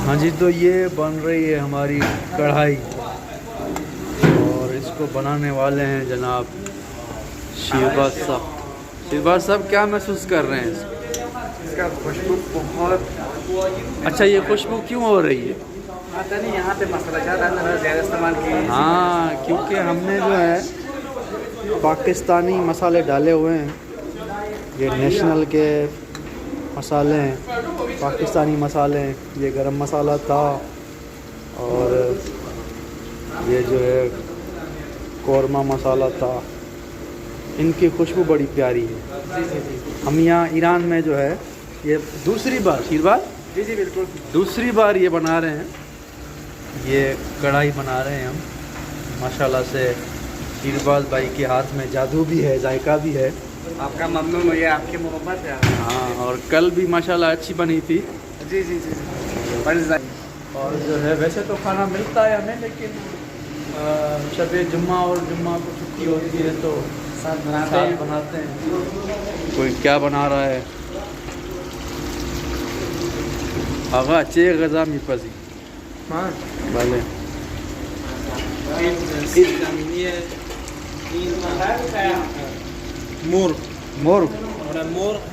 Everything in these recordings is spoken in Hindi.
हाँ जी, तो ये बन रही है हमारी कढ़ाई और इसको बनाने वाले हैं जनाब शीरबाज साहब। शीरबाज साहब क्या महसूस कर रहे हैं इसका खुशबू बहुत अच्छा, ये खुशबू क्यों हो रही है? आता नहीं, यहाँ पे मसाला ज़्यादा इस्तेमाल किए। हाँ, क्योंकि हमने जो है पाकिस्तानी मसाले डाले हुए हैं। ये नेशनल के मसाले हैं, पाकिस्तानी मसाले हैं। ये गरम मसाला था और ये जो है कौरमा मसाला था। इनकी खुशबू बड़ी प्यारी है। हम यहाँ ईरान में जो है ये दूसरी बार शीरबाज जी जी बिल्कुल दूसरी बार ये बना रहे हैं। ये कढ़ाई बना रहे हैं हम माशाल्लाह से। शीरबाज भाई के हाथ में जादू भी है, जायका भी है। आपका ममनून हो, ये आपकी मोहब्बत है। हाँ, और कल भी माशाल्लाह अच्छी बनी थी। जी जी जी और जो है वैसे तो खाना मिलता है हमें, लेकिन शब जुम्मा और जुम्मा को छुट्टी होती है तो साथ बनाते हैं। कोई क्या बना रहा है? आगा चे गजा मी पसी भले मुर्ग मुर्ग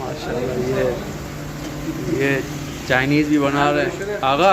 माशाल्लाह ये चाइनीज़ भी बना रहे हैं। आगा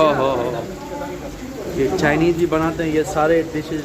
ओहो, ये चाइनीज़ भी बनाते हैं। ये सारे डिशेज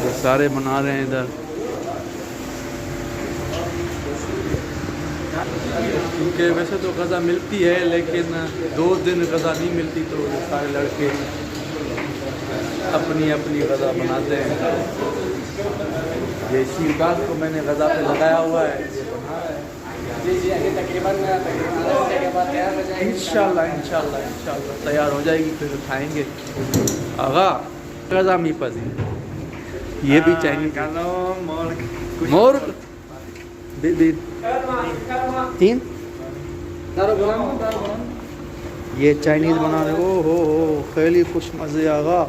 ये सारे बना रहे हैं इधर। क्योंकि वैसे तो गज़ा मिलती है, लेकिन 2 दिन गज़ा नहीं मिलती, तो ये सारे लड़के अपनी अपनी गज़ा बनाते हैं। ये शीरबाज को मैंने गज़ा पे लगाया हुआ है। जी जी, अभी तकरीबन आधे घंटे के बाद तैयार हो जाएगी इंशाल्लाह इंशाल्लाह इंशाल्लाह तैयार हो जाएगी, फिर खाएंगे। आगा गज़ा मी पजी, ये भी चाइनीज़। मोर्ग बीबी 3 ये चाइनीज़ बना रहे। ओ हो खैली खुश मज़े। आगा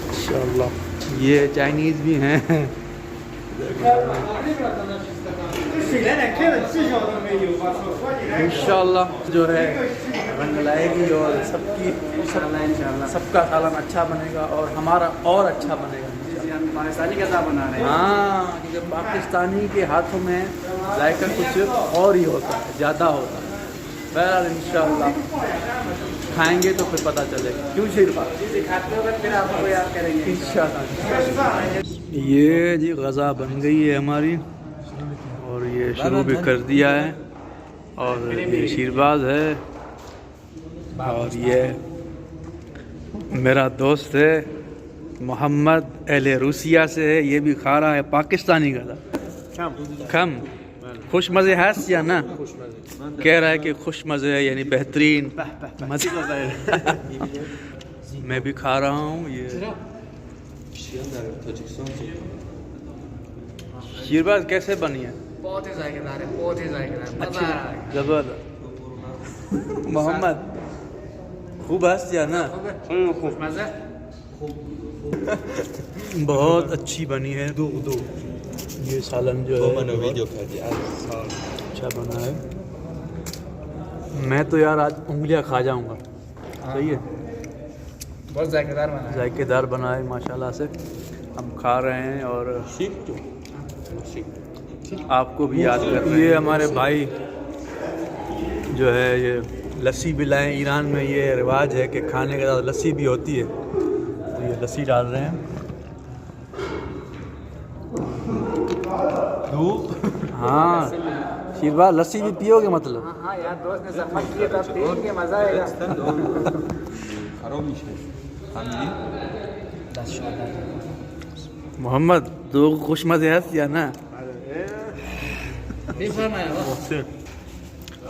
इंशाल्लाह ये चाइनीज़ भी हैं। इंशाल्लाह जो है रंग लाएगी और सबका सालन अच्छा बनेगा और हमारा और अच्छा बनेगा। पाकिस्तानी गज़ा बना रहे हैं। हाँ, क्योंकि पाकिस्तानी के हाथों में जायका कुछ और ही होता है, ज़्यादा होता है। बहरहाल इंशाल्लाह खाएंगे तो फिर पता चलेगा। क्यों शीरबाज? खाते हुए फिर आपको याद करेंगे इंशाल्लाह। ये जी गज़ा बन गई है हमारी और ये शुरू भी कर दिया है। और ये शीरबाज है और ये मेरा दोस्त है मोहम्मद अहले रूसिया से है। ये भी खा रहा है पाकिस्तानी गज़ा। कम खुश मज़े है या ना? कह रहा है कि खुश मज़े है, यानी बेहतरीन मज़े। मैं भी खा रहा हूँ। ये शीरबाज कैसे बनी है? बहुत ही जायकेदार है, बहुत ही जायकेदार। अच्छी ज़बरदस्त। मोहम्मद खूब हंस या ना? खूब मज़ा। बहुत अच्छी बनी है। ये सालन जो है अच्छा बना है। मैं तो यार आज उंगलियां खा जाऊंगा। सही है, बहुत जायकेदार बना है। जायकेदार बना है माशाल्लाह से। हम खा रहे हैं और आपको भी याद कर रहे हैं। ये हमारे भाई जो है ये लस्सी भी लाए। ईरान में ये रिवाज है कि खाने के साथ लस्सी भी होती है, तो ये लस्सी डाल रहे हैं। हाँ शीरबाज लस्सी भी पियोगे मतलब? हाँ यार, दोस्त ने जहमत की तब पिएंगे, मज़ा आएगा। मोहम्मद दो खुश मज़े हंस या ना?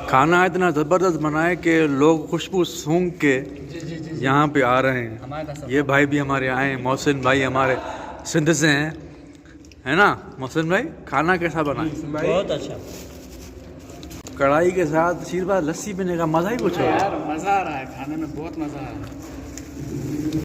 खाना इतना ज़बरदस्त बनाए कि लोग खुशबू सूंघ के यहाँ पे आ रहे हैं। ये भाई भी हमारे आए हैं, मोहसिन भाई हमारे सिंध से हैं, है ना मोहसिन भाई? खाना कैसा बना है? बहुत अच्छा कढ़ाई के साथ शीरबाज लस्सी पीने का मजा ही कुछ है यार मजा आ रहा है खाने में, बहुत मजा आ रहा है।